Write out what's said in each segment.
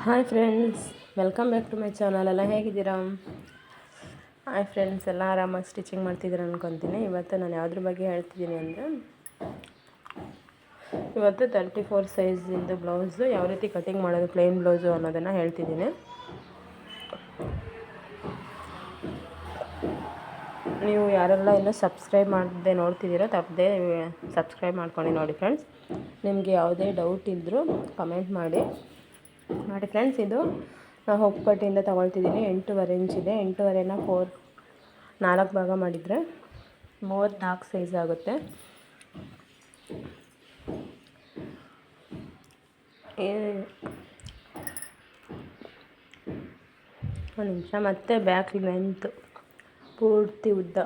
Hi friends, welcome back to my channel. ಎಲ್ಲ ಹೇಗಿದ್ದೀರಾ? Hi friends, ಎಲ್ಲ ಆರಾಮಾಗಿ ಸ್ಟಿಚಿಂಗ್ ಮಾಡ್ತಿದ್ದೀರ ಅಂದ್ಕೊತೀನಿ. ಇವತ್ತು ನಾನು ಯಾವುದ್ರ ಬಗ್ಗೆ ಹೇಳ್ತಿದ್ದೀನಿ ಅಂದರೆ, ಇವತ್ತು 34 ಸೈಜಿಂದು ಬ್ಲೌಸು ಯಾವ ರೀತಿ ಕಟಿಂಗ್ ಮಾಡೋದು, ಪ್ಲೇನ್ ಬ್ಲೌಸು ಅನ್ನೋದನ್ನು ಹೇಳ್ತಿದ್ದೀನಿ. ನೀವು ಯಾರೆಲ್ಲ ಇನ್ನೂ ಸಬ್ಸ್ಕ್ರೈಬ್ ಮಾಡದೆ ನೋಡ್ತಿದ್ದೀರೋ ತಪ್ಪದೆ ಸಬ್ಸ್ಕ್ರೈಬ್ ಮಾಡ್ಕೊಂಡು ನೋಡಿ ಫ್ರೆಂಡ್ಸ್. ನಿಮಗೆ ಯಾವುದೇ ಡೌಟ್ ಇದ್ದರೂ ಕಮೆಂಟ್ ಮಾಡಿ ಫ್ರೆಂಡ್ಸ್. ಇದು ನಾನು ಹೊಪ್ಪಟ್ಟಿಯಿಂದ ತೊಗೊಳ್ತಿದ್ದೀನಿ. 8.5 ಇಂಚಿದೆ. 8.5ನ 4 ಭಾಗ ಮಾಡಿದರೆ 34 ಸೈಜ್ ಆಗುತ್ತೆ. ಒಂದು ನಿಮಿಷ. ಮತ್ತು ಬ್ಯಾಕ್ ಲೆಂತ್ ಪೂರ್ತಿ ಉದ್ದ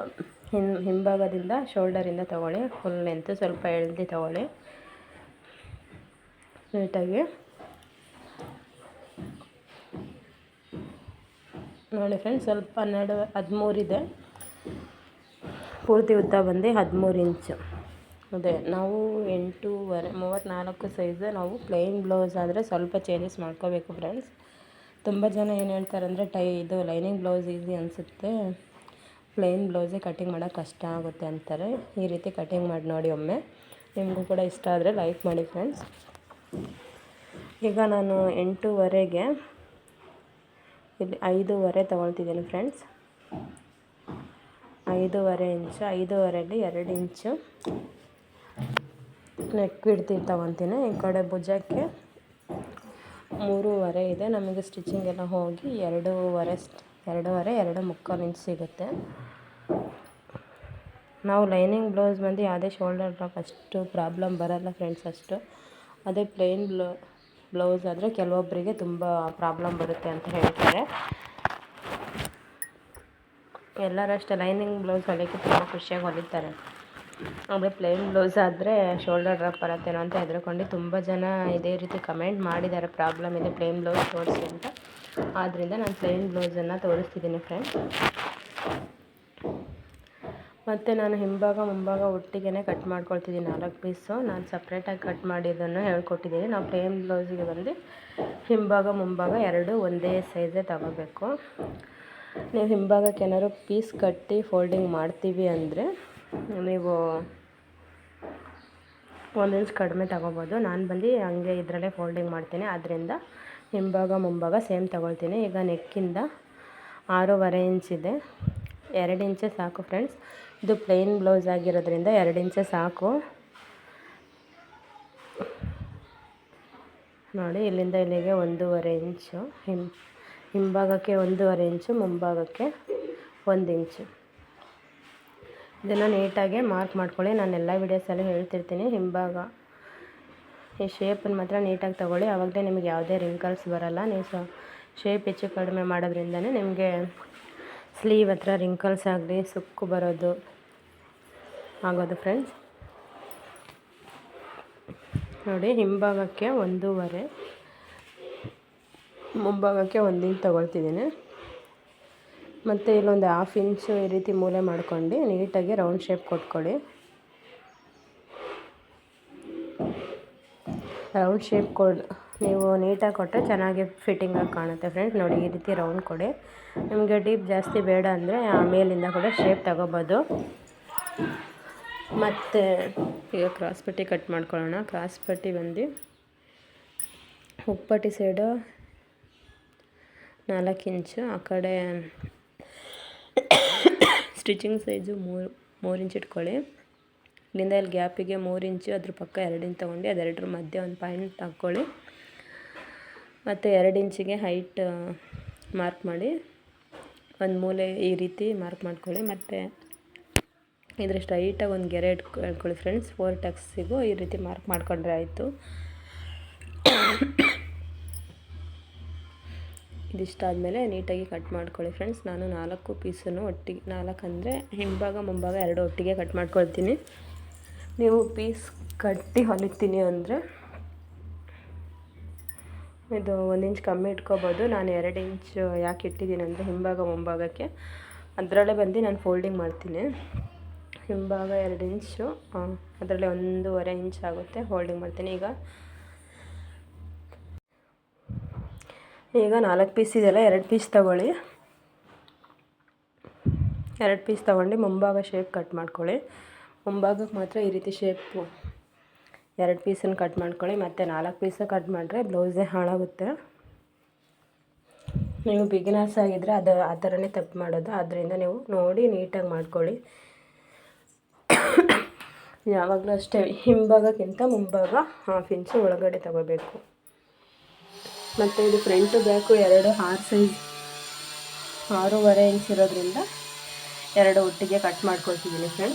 ಹಿಂಭಾಗದಿಂದ ಶೋಲ್ಡರಿಂದ ತೊಗೊಳ್ಳಿ. ಫುಲ್ ಲೆಂತ್ ಸ್ವಲ್ಪ ಎಳ್ದು ತೊಗೊಳ್ಳಿ ನೀಟಾಗಿ. ನೋಡಿ ಫ್ರೆಂಡ್ಸ್, ಸ್ವಲ್ಪ 13 ಇದೆ. ಪೂರ್ತಿ ಉದ್ದ ಬಂದು 13 ಇಂಚು. ಅದೇ ನಾವು 8.5 34 ಸೈಜ್. ನಾವು ಪ್ಲೈನ್ ಬ್ಲೌಸ್ ಆದರೆ ಸ್ವಲ್ಪ ಚೇಂಜಸ್ ಮಾಡ್ಕೋಬೇಕು ಫ್ರೆಂಡ್ಸ್. ತುಂಬ ಜನ ಏನು ಹೇಳ್ತಾರೆ ಅಂದರೆ, ಇದು ಲೈನಿಂಗ್ ಬ್ಲೌಸ್ ಈಸಿ ಅನಿಸುತ್ತೆ, ಪ್ಲೈನ್ ಬ್ಲೌಸೇ ಕಟಿಂಗ್ ಮಾಡೋಕ್ಕೆ ಕಷ್ಟ ಆಗುತ್ತೆ ಅಂತಾರೆ. ಈ ರೀತಿ ಕಟಿಂಗ್ ಮಾಡಿ ನೋಡಿ ಒಮ್ಮೆ. ನಿಮಗೂ ಕೂಡ ಇಷ್ಟ ಆದರೆ ಲೈಕ್ ಮಾಡಿ ಫ್ರೆಂಡ್ಸ್. ಈಗ ನಾನು 8.5ಗೆ ಇಲ್ಲಿ 5.5 ತೊಗೊಳ್ತಿದ್ದೀನಿ ಫ್ರೆಂಡ್ಸ್. 5.5 ಇಂಚು. 5.5ಲ್ಲಿ 2 ಇಂಚು ನೆಕ್ ಬಿಡ್ತಿ ತೊಗೊತೀನಿ. ಈ ಕಡೆ ಭುಜಕ್ಕೆ 3.5 ಇದೆ. ನಮಗೆ ಸ್ಟಿಚಿಂಗ್ ಎಲ್ಲ ಹೋಗಿ 2.5 ಇಂಚ್ ಸಿಗುತ್ತೆ. ನಾವು ಲೈನಿಂಗ್ ಬ್ಲೌಸ್ ಬಂದು ಯಾವುದೇ ಶೋಲ್ಡರ್ ಡ್ರಾಪ್ ಅಷ್ಟು ಪ್ರಾಬ್ಲಮ್ ಬರೋಲ್ಲ ಫ್ರೆಂಡ್ಸ್ ಅಷ್ಟು. ಅದೇ ಪ್ಲೇನ್ ಬ್ಲೌಸ್ ಆದರೆ ಕೆಲವೊಬ್ಬರಿಗೆ ತುಂಬ ಪ್ರಾಬ್ಲಮ್ ಬರುತ್ತೆ ಅಂತ ಹೇಳ್ತಾರೆ. ಎಲ್ಲರಷ್ಟೇ ಲೈನಿಂಗ್ ಬ್ಲೌಸ್ ಹೊಲಿಯೋಕ್ಕೆ ತುಂಬ ಖುಷಿಯಾಗಿ ಹೊಲಿತಾರೆ. ಆದರೆ ಪ್ಲೇನ್ ಬ್ಲೌಸ್ ಆದರೆ ಶೋಲ್ಡರ್ ಡ್ರಾಪ್ ಬರುತ್ತೇನೋ ಅಂತ ಹೆದರ್ಕೊಂಡು ತುಂಬ ಜನ ಇದೇ ರೀತಿ ಕಮೆಂಟ್ ಮಾಡಿದ್ದಾರೆ, ಪ್ರಾಬ್ಲಮ್ ಇದೆ ಪ್ಲೇನ್ ಬ್ಲೌಸ್ ತೋರಿಸಿ ಅಂತ. ಆದ್ದರಿಂದ ನಾನು ಪ್ಲೇನ್ ಬ್ಲೌಸನ್ನು ತೋರಿಸ್ತಿದ್ದೀನಿ ಫ್ರೆಂಡ್ಸ್. ಮತ್ತು ನಾನು ಹಿಂಭಾಗ ಮುಂಭಾಗ ಒಟ್ಟಿಗೆ ಕಟ್ ಮಾಡ್ಕೊಳ್ತಿದ್ದೀನಿ 4 ಪೀಸು. ನಾನು ಸಪ್ರೇಟಾಗಿ ಕಟ್ ಮಾಡಿದ್ದನ್ನು ಹೇಳ್ಕೊಟ್ಟಿದ್ದೀನಿ. ನಾವು ಪ್ಲೇನ್ ಬ್ಲೌಸಿಗೆ ಬಂದು ಹಿಂಭಾಗ ಮುಂಭಾಗ 2 ಒಂದೇ ಸೈಜೇ ತಗೋಬೇಕು. ನೀವು ಹಿಂಭಾಗಕ್ಕೆ ಏನಾದ್ರು ಪೀಸ್ ಕಟ್ಟಿ ಫೋಲ್ಡಿಂಗ್ ಮಾಡ್ತೀವಿ ಅಂದರೆ ನೀವು 1 ಇಂಚ್ ಕಡಿಮೆ ತಗೋಬೋದು. ನಾನು ಬಂದು ಹಂಗೆ ಇದರಲ್ಲೇ ಫೋಲ್ಡಿಂಗ್ ಮಾಡ್ತೀನಿ. ಆದ್ದರಿಂದ ಹಿಂಭಾಗ ಮುಂಭಾಗ ಸೇಮ್ ತಗೊಳ್ತೀನಿ. ಈಗ ನೆಕ್ಕಿಂದ 6.5 ಇಂಚಿದೆ. 2 ಇಂಚೇ ಸಾಕು ಫ್ರೆಂಡ್ಸ್. ಇದು ಪ್ಲೇನ್ ಬ್ಲೌಸ್ ಆಗಿರೋದ್ರಿಂದ 2 ಇಂಚೇ ಸಾಕು. ನೋಡಿ, ಇಲ್ಲಿಂದ ಇಲ್ಲಿಗೆ 1.5 ಇಂಚು, ಹಿಂಭಾಗಕ್ಕೆ 1.5 ಇಂಚು, ಮುಂಭಾಗಕ್ಕೆ 1 ಇಂಚು. ಇದನ್ನು ನೀಟಾಗಿ ಮಾರ್ಕ್ ಮಾಡ್ಕೊಳ್ಳಿ. ನಾನು ಎಲ್ಲ ವೀಡಿಯೋಸಲ್ಲಿ ಹೇಳ್ತಿರ್ತೀನಿ. ಹಿಂಭಾಗ ಈ ಶೇಪನ್ನು ಮಾತ್ರ ನೀಟಾಗಿ ತೊಗೊಳ್ಳಿ, ಆವಾಗಲೇ ನಿಮಗೆ ಯಾವುದೇ ರಿಂಕಲ್ಸ್ ಬರೋಲ್ಲ. ನೀವು ಶೇಪ್ ಹೆಚ್ಚು ಕಡಿಮೆ ಮಾಡೋದ್ರಿಂದನೇ ನಿಮಗೆ ಸ್ಲೀವ್ ಹತ್ರ ರಿಂಕಲ್ಸ್ ಆಗಲಿ ಸುಕ್ಕು ಬರೋದು ಆಗೋದು ಫ್ರೆಂಡ್ಸ್. ನೋಡಿ, ಹಿಂಭಾಗಕ್ಕೆ 1.5, ಮುಂಭಾಗಕ್ಕೆ 1 ಇಂಚ್ ತೊಗೊಳ್ತಿದ್ದೀನಿ. ಮತ್ತು ಇಲ್ಲೊಂದು 1/2 ಇಂಚು ಈ ರೀತಿ ಮೂಲೆ ಮಾಡ್ಕೊಂಡು ನೀಟಾಗಿ ರೌಂಡ್ ಶೇಪ್ ಕೊಟ್ಕೊಳ್ಳಿ. ರೌಂಡ್ ಶೇಪ್ ನೀವು ನೀಟಾಗಿ ಕೊಟ್ಟರೆ ಚೆನ್ನಾಗಿ ಫಿಟ್ಟಿಂಗಾಗಿ ಕಾಣುತ್ತೆ ಫ್ರೆಂಡ್ಸ್. ನೋಡಿ, ಈ ರೀತಿ ರೌಂಡ್ ಕೊಡಿ. ನಿಮಗೆ ಡೀಪ್ ಜಾಸ್ತಿ ಬೇಡ ಅಂದರೆ ಮೇಲಿಂದ ಕೂಡ ಶೇಪ್ ತಗೋಬೋದು. ಮತ್ತು ಈಗ ಕ್ರಾಸ್ ಪಟ್ಟಿ ಕಟ್ ಮಾಡ್ಕೊಳ್ಳೋಣ. ಕ್ರಾಸ್ ಪಟ್ಟಿ ಬಂದು ಉಪ್ಪಟ್ಟಿ ಸೈಡು 4 ಇಂಚು, ಆ ಕಡೆ ಸ್ಟಿಚಿಂಗ್ ಸೈಜು 3 ಇಂಚ್ ಇಟ್ಕೊಳ್ಳಿ. ಇಲ್ಲಿಂದ ಇಲ್ಲಿ ಗ್ಯಾಪಿಗೆ 3 ಇಂಚು, ಅದ್ರ ಪಕ್ಕ 2 ಇಂಚ್ ತೊಗೊಂಡು ಅದೆರಡರ ಮಧ್ಯೆ ಒಂದು ಪಾಯಿಂಟ್ ಹಾಕ್ಕೊಳ್ಳಿ. ಮತ್ತು 2 ಇಂಚಿಗೆ ಹೈಟ್ ಮಾರ್ಕ್ ಮಾಡಿ ಒಂದು ಮೂಲೆ ಈ ರೀತಿ ಮಾರ್ಕ್ ಮಾಡ್ಕೊಳ್ಳಿ. ಮತ್ತು ಇದ್ರ ಸ್ಟ್ರೈಟಾಗಿ ಒಂದು ಗೆರೆ ಇಟ್ಕೊಳ್ಳಿ ಫ್ರೆಂಡ್ಸ್. 4 ಟಕ್ಸಿಗೂ ಈ ರೀತಿ ಮಾರ್ಕ್ ಮಾಡ್ಕೊಂಡ್ರೆ ಆಯಿತು. ಇದಿಷ್ಟಾದಮೇಲೆ ನೀಟಾಗಿ ಕಟ್ ಮಾಡ್ಕೊಳ್ಳಿ ಫ್ರೆಂಡ್ಸ್. ನಾನು 4 ಪೀಸನ್ನು ಒಟ್ಟಿಗೆ, 4 ಅಂದರೆ ಹಿಂಭಾಗ ಮುಂಭಾಗ 2 ಒಟ್ಟಿಗೆ ಕಟ್ ಮಾಡ್ಕೊಳ್ತೀನಿ. ನೀವು ಪೀಸ್ ಕಟ್ಟಿ ಹೊಲಿತೀನಿ ಅಂದರೆ ಇದು 1 ಇಂಚ್ ಕಮ್ಮಿ ಇಟ್ಕೋಬೋದು. ನಾನು 2 ಇಂಚ್ ಯಾಕೆ ಇಟ್ಟಿದ್ದೀನಿ ಅಂದರೆ ಹಿಂಭಾಗ ಮುಂಭಾಗಕ್ಕೆ ಅದರಲ್ಲೇ ಬಂದು ನಾನು ಫೋಲ್ಡಿಂಗ್ ಮಾಡ್ತೀನಿ. ಹಿಂಭಾಗ 2 ಇಂಚು, ಅದರಲ್ಲಿ 1.5 ಇಂಚ್ ಆಗುತ್ತೆ ಫೋಲ್ಡಿಂಗ್ ಮಾಡ್ತೀನಿ. ಈಗ ಈಗ 4 ಪೀಸ್ ಇದೆಯಲ್ಲ, 2 ಪೀಸ್ ತೊಗೊಳ್ಳಿ. 2 ಪೀಸ್ ತೊಗೊಂಡು ಮುಂಭಾಗ ಶೇಪ್ ಕಟ್ ಮಾಡ್ಕೊಳ್ಳಿ. ಮುಂಭಾಗಕ್ಕೆ ಮಾತ್ರ ಈ ರೀತಿ ಶೇಪು 2 ಪೀಸನ್ನು ಕಟ್ ಮಾಡ್ಕೊಳ್ಳಿ. ಮತ್ತು 4 ಪೀಸ ಕಟ್ ಮಾಡಿದ್ರೆ ಬ್ಲೌಸೇ ಹಾಳಾಗುತ್ತೆ. ನೀವು ಬಿಗಿನರ್ಸ್ ಆಗಿದ್ದರೆ ಆ ಥರನೇ ತಪ್ಪು ಮಾಡೋದು. ಆದ್ದರಿಂದ ನೀವು ನೋಡಿ ನೀಟಾಗಿ ಮಾಡ್ಕೊಳ್ಳಿ. ಯಾವಾಗಲೂ ಅಷ್ಟೇ ಹಿಂಭಾಗಕ್ಕಿಂತ ಮುಂಭಾಗ 1/2 ಇಂಚು ಒಳಗಡೆ ತಗೋಬೇಕು. ಮತ್ತು ಇದು ಫ್ರಂಟು ಬ್ಯಾಕು 2 6 ಸೈಜ್ 6.5 ಇಂಚ್ ಇರೋದ್ರಿಂದ 2 ಒಟ್ಟಿಗೆ ಕಟ್ ಮಾಡ್ಕೊಳ್ತಿದ್ದೀನಿ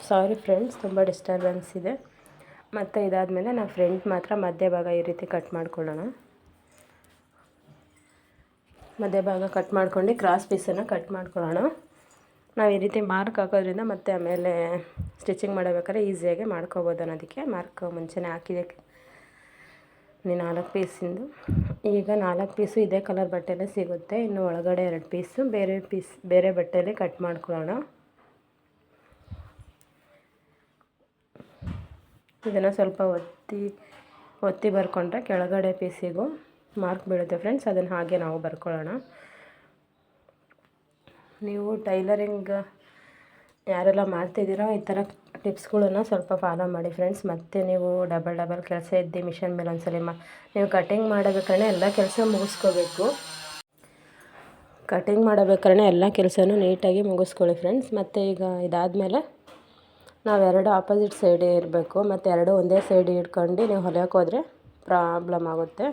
ಸಾರಿ ಫ್ರೆಂಡ್ಸ್, ತುಂಬ ಡಿಸ್ಟರ್ಬೆನ್ಸ್ ಇದೆ. ಮತ್ತು ಇದಾದಮೇಲೆ ನಾವು ಫ್ರಂಟ್ ಮಾತ್ರ ಮಧ್ಯಭಾಗ ಈ ರೀತಿ ಕಟ್ ಮಾಡ್ಕೊಳ್ಳೋಣ. ಮಧ್ಯಭಾಗ ಕಟ್ ಮಾಡ್ಕೊಂಡು ಕ್ರಾಸ್ ಪೀಸನ್ನು ಕಟ್ ಮಾಡ್ಕೊಳ್ಳೋಣ. ನಾವು ಈ ರೀತಿ ಮಾರ್ಕ್ ಹಾಕೋದ್ರಿಂದ ಮತ್ತು ಆಮೇಲೆ ಸ್ಟಿಚಿಂಗ್ ಮಾಡಬೇಕಾದ್ರೆ ಈಸಿಯಾಗಿ ಮಾಡ್ಕೋಬೋದು ಅನ್ನೋದಕ್ಕೆ ಮಾರ್ಕ್ ಮುಂಚೆನೇ ಹಾಕಿದೆ. 4 ಪೀಸಿಂದು. ಈಗ 4 ಪೀಸು ಇದೇ ಕಲರ್ ಬಟ್ಟೆಯಲ್ಲೇ ಸಿಗುತ್ತೆ. ಇನ್ನು ಒಳಗಡೆ 2 ಪೀಸು ಬೇರೆ ಬಟ್ಟೆಯಲ್ಲಿ ಕಟ್ ಮಾಡ್ಕೊಳ್ಳೋಣ. ಇದನ್ನು ಸ್ವಲ್ಪ ಒತ್ತಿ ಬರ್ಕೊಂಡ್ರೆ ಕೆಳಗಡೆ ಪೀಸಿಗೂ ಮಾರ್ಕ್ ಬೀಳುತ್ತೆ ಫ್ರೆಂಡ್ಸ್. ಅದನ್ನು ಹಾಗೆ ನಾವು ಬರ್ಕೊಳ್ಳೋಣ. ನೀವು ಟೈಲರಿಂಗ್ ಯಾರೆಲ್ಲ ಮಾಡ್ತಿದ್ದೀರೋ ಈ ಥರ ಟಿಪ್ಸ್ಗಳನ್ನು ಸ್ವಲ್ಪ ಫಾಲೋ ಮಾಡಿ ಫ್ರೆಂಡ್ಸ್. ಮತ್ತು ನೀವು ಡಬಲ್ ಕೆಲಸ ಇದ್ದು ಮಿಷನ್ ಮೇಲೆ ಒಂದ್ಸಲಿ ನೀವು ಕಟಿಂಗ್ ಮಾಡಬೇಕಾದ್ರೆ ಎಲ್ಲ ಕೆಲಸ ಮುಗಿಸ್ಕೋಬೇಕು. ಕಟಿಂಗ್ ಮಾಡಬೇಕಾದ್ರೆ ಎಲ್ಲ ಕೆಲಸನೂ ನೀಟಾಗಿ ಮುಗಿಸ್ಕೊಳ್ಳಿ ಫ್ರೆಂಡ್ಸ್. ಮತ್ತು ಈಗ ಇದಾದಮೇಲೆ ನಾವು 2 ಆಪೋಸಿಟ್ ಸೈಡೇ ಇರಬೇಕು. ಮತ್ತು 2 ಒಂದೇ ಸೈಡ್ ಇಟ್ಕೊಂಡು ನೀವು ಹೊಲಿಯೋಕೆ ಹೋದರೆ ಪ್ರಾಬ್ಲಮ್ ಆಗುತ್ತೆ.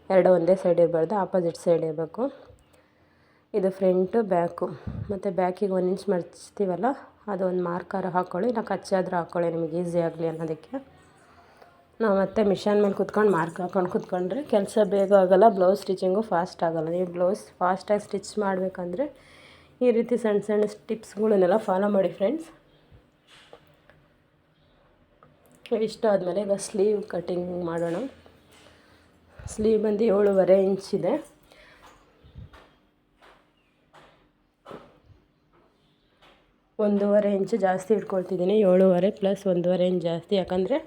2 ಒಂದೇ ಸೈಡ್ ಇರಬಾರ್ದು, ಆಪೋಸಿಟ್ ಸೈಡ್ ಇರಬೇಕು. ಇದು ಫ್ರಂಟು ಬ್ಯಾಕು. ಮತ್ತು ಬ್ಯಾಕಿಗೆ 1 ಇಂಚ್ ಮಡ್ಚ್ತೀವಲ್ಲ, ಅದು ಒಂದು ಮಾರ್ಕರ್ ಹಾಕ್ಕೊಳ್ಳಿ. ಇಲ್ಲ ಕಚ್ಚಾದರೂ ಹಾಕ್ಕೊಳ್ಳಿ, ನಿಮಗೆ ಈಸಿ ಆಗಲಿ ಅನ್ನೋದಕ್ಕೆ. ನಾವು ಮತ್ತೆ ಮಿಷನ್ ಮೇಲೆ ಕುತ್ಕೊಂಡು ಮಾರ್ಕ್ ಹಾಕ್ಕೊಂಡು ಕುತ್ಕೊಂಡ್ರೆ ಕೆಲಸ ಬೇಗ ಆಗೋಲ್ಲ, ಬ್ಲೌಸ್ ಸ್ಟಿಚಿಂಗು ಫಾಸ್ಟ್ ಆಗೋಲ್ಲ. ನೀವು ಬ್ಲೌಸ್ ಫಾಸ್ಟಾಗಿ ಸ್ಟಿಚ್ ಮಾಡಬೇಕಂದ್ರೆ ಈ ರೀತಿ ಸಣ್ಣ ಸಣ್ಣ ಟಿಪ್ಸ್ಗಳನ್ನೆಲ್ಲ ಫಾಲೋ ಮಾಡಿ ಫ್ರೆಂಡ್ಸ್. ಇಷ್ಟ ಆದಮೇಲೆ ಈಗ ಸ್ಲೀವ್ ಕಟಿಂಗ್ ಮಾಡೋಣ. ಸ್ಲೀವ್ ಬಂದು 7.5 ಇಂಚ್ ಇದೆ. 1.5 ಇಂಚು ಜಾಸ್ತಿ ಇಟ್ಕೊಳ್ತಿದ್ದೀನಿ. 7.5 ಪ್ಲಸ್ 1.5 ಇಂಚ್ ಜಾಸ್ತಿ, ಯಾಕಂದರೆ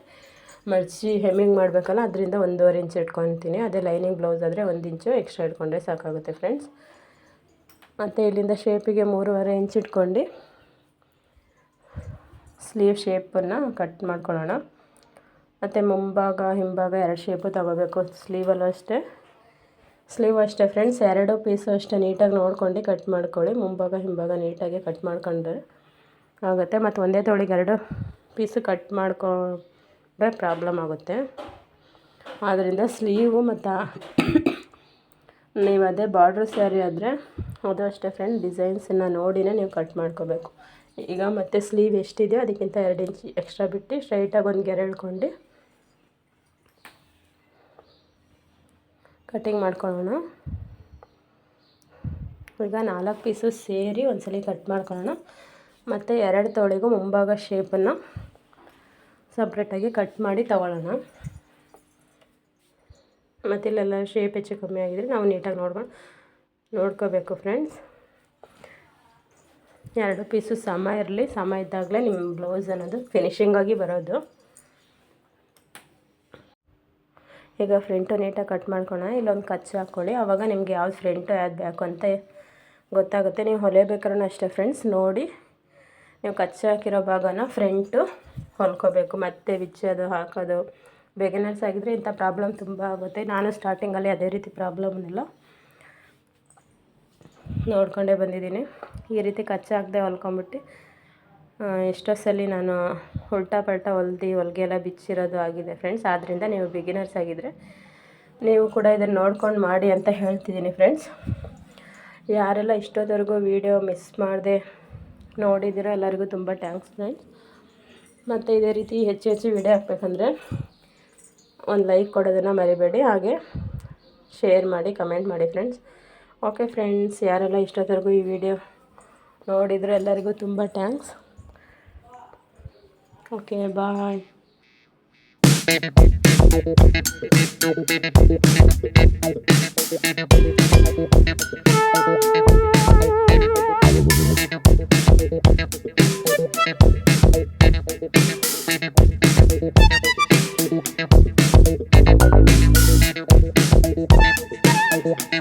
ಮಡ್ಚಿ ಹೆಮ್ಮಿಂಗ್ ಮಾಡಬೇಕಲ್ಲ, ಅದರಿಂದ 1.5 ಇಂಚ್ ಇಟ್ಕೊತೀನಿ. ಅದೇ ಲೈನಿಂಗ್ ಬ್ಲೌಸ್ ಆದರೆ 1 ಇಂಚು ಎಕ್ಸ್ಟ್ರಾ ಇಟ್ಕೊಂಡ್ರೆ ಸಾಕಾಗುತ್ತೆ ಫ್ರೆಂಡ್ಸ್. ಮತ್ತು ಇಲ್ಲಿಂದ ಶೇಪಿಗೆ 3.5 ಇಂಚ್ ಇಟ್ಕೊಂಡು ಸ್ಲೀವ್ ಶೇಪನ್ನು ಕಟ್ ಮಾಡ್ಕೊಳ್ಳೋಣ. ಮತ್ತು ಮುಂಭಾಗ ಹಿಂಭಾಗ 2 ಶೇಪು ತಗೋಬೇಕು. ಸ್ಲೀವ್ ಅಷ್ಟೇ ಫ್ರೆಂಡ್ಸ್. 2 ಪೀಸು ಅಷ್ಟೇ ನೀಟಾಗಿ ನೋಡ್ಕೊಂಡು ಕಟ್ ಮಾಡ್ಕೊಳ್ಳಿ. ಮುಂಭಾಗ ಹಿಂಭಾಗ ನೀಟಾಗಿ ಕಟ್ ಮಾಡ್ಕೊಂಡ್ರೆ ಆಗುತ್ತೆ. ಮತ್ತು ಒಂದೇ ತೋಳಿಗೆ 2 ಪೀಸು ಕಟ್ ಮಾಡ್ಕೊಂಡ್ರೆ ಪ್ರಾಬ್ಲಮ್ ಆಗುತ್ತೆ. ಆದ್ದರಿಂದ ಸ್ಲೀವು ಮತ್ತು ನೀವು ಅದೇ ಬಾರ್ಡ್ರ್ ಸ್ಯಾರಿ ಆದರೆ ಅದು ಅಷ್ಟೇ ಫ್ರೆಂಡ್, ಡಿಸೈನ್ಸನ್ನು ನೋಡಿನೇ ನೀವು ಕಟ್ ಮಾಡ್ಕೋಬೇಕು. ಈಗ ಮತ್ತೆ ಸ್ಲೀವ್ ಎಷ್ಟಿದೆಯೋ ಅದಕ್ಕಿಂತ 2 ಇಂಚ್ ಎಕ್ಸ್ಟ್ರಾ ಬಿಟ್ಟು ಸ್ಟ್ರೈಟಾಗಿ ಒಂದು ಗೆರೆ ಎಳ್ಕೊಂಡು ಕಟಿಂಗ್ ಮಾಡ್ಕೊಳ್ಳೋಣ. ಈಗ 4 ಪೀಸು ಸೇರಿ ಒಂದ್ಸಲ ಕಟ್ ಮಾಡ್ಕೊಳ್ಳೋಣ. ಮತ್ತು 2 ತೋಳಿಗೂ ಮುಂಭಾಗ ಶೇಪನ್ನು ಸಪ್ರೇಟಾಗಿ ಕಟ್ ಮಾಡಿ ತಗೊಳ್ಳೋಣ. ಮತ್ತು ಇಲ್ಲೆಲ್ಲ ಶೇಪ್ ಹೆಚ್ಚು ಕಮ್ಮಿ ಆಗಿದ್ರೆ ನಾವು ನೀಟಾಗಿ ನೋಡ್ಕೋಬೇಕು ಫ್ರೆಂಡ್ಸ್. 2 ಪೀಸು ಸಮ ಇರಲಿ. ಸಮ ಇದ್ದಾಗಲೇ ನಿಮ್ಮ ಬ್ಲೌಸ್ ಅನ್ನೋದು ಫಿನಿಶಿಂಗಾಗಿ ಬರೋದು. ಈಗ ಫ್ರಂಟು ನೀಟಾಗಿ ಕಟ್ ಮಾಡ್ಕೊಳ್ಳೋಣ. ಇಲ್ಲೊಂದು ಕಚ್ಚು ಹಾಕ್ಕೊಳ್ಳಿ. ಆವಾಗ ನಿಮಗೆ ಯಾವ್ದು ಫ್ರಂಟು ಯಾವ್ದು ಬ್ಯಾಕು ಅಂತ ಗೊತ್ತಾಗುತ್ತೆ. ನೀವು ಹೊಲಿಬೇಕಾದ್ರೂ ಅಷ್ಟೇ ಫ್ರೆಂಡ್ಸ್, ನೋಡಿ ನೀವು ಕಚ್ಚು ಹಾಕಿರೋ ಭಾಗನ ಫ್ರಂಟು ಹೊಲ್ಕೋಬೇಕು. ಮತ್ತು ಬಿಚ್ಚೋದು ಹಾಕೋದು ಬಿಗಿನರ್ಸ್ ಆಗಿದ್ದರೆ ಇಂಥ ಪ್ರಾಬ್ಲಮ್ ತುಂಬ ಆಗುತ್ತೆ. ನಾನು ಸ್ಟಾರ್ಟಿಂಗಲ್ಲಿ ಅದೇ ರೀತಿ ಪ್ರಾಬ್ಲಮ್ನೆಲ್ಲ ನೋಡ್ಕೊಂಡೇ ಬಂದಿದ್ದೀನಿ. ಈ ರೀತಿ ಕಚ್ಚು ಹಾಕದೆ ಹೊಲ್ಕೊಂಬಿಟ್ಟು ಎಷ್ಟೋ ಸಲ ನಾನು ಉಲ್ಟಾ ಪಲ್ಟಾ ಹೊಲಿಗೆ ಎಲ್ಲ ಬಿಚ್ಚಿರೋದು ಆಗಿದೆ ಫ್ರೆಂಡ್ಸ್. ಆದ್ದರಿಂದ ನೀವು ಬಿಗಿನರ್ಸ್ ಆಗಿದ್ದರೆ ನೀವು ಕೂಡ ಇದನ್ನು ನೋಡ್ಕೊಂಡು ಮಾಡಿ ಅಂತ ಹೇಳ್ತಿದ್ದೀನಿ ಫ್ರೆಂಡ್ಸ್. ಯಾರೆಲ್ಲ ಇಷ್ಟೊತ್ತವರೆಗೂ ವೀಡಿಯೋ ಮಿಸ್ ಮಾಡದೆ ನೋಡಿದ್ದೀರೋ ಎಲ್ಲರಿಗೂ ತುಂಬ ಥ್ಯಾಂಕ್ಸ್ ಫ್ರೆಂಡ್ಸ್. ಮತ್ತು ಇದೇ ರೀತಿ ಹೆಚ್ಚು ವೀಡಿಯೋ ಹಾಕಬೇಕಂದ್ರೆ ಒಂದು ಲೈಕ್ ಕೊಡೋದನ್ನು ಮರಿಬೇಡಿ. ಹಾಗೆ ಶೇರ್ ಮಾಡಿ, ಕಮೆಂಟ್ ಮಾಡಿ ಫ್ರೆಂಡ್ಸ್. ಓಕೆ ಫ್ರೆಂಡ್ಸ್, ಯಾರೆಲ್ಲ ಇಷ್ಟೊತ್ತವರೆಗೂ ಈ ವಿಡಿಯೋ ನೋಡಿದರೆ ಎಲ್ಲರಿಗೂ ತುಂಬ ಥ್ಯಾಂಕ್ಸ್. ಓಕೆ, ಬಾಯ್. ಐಡಿಯಾ.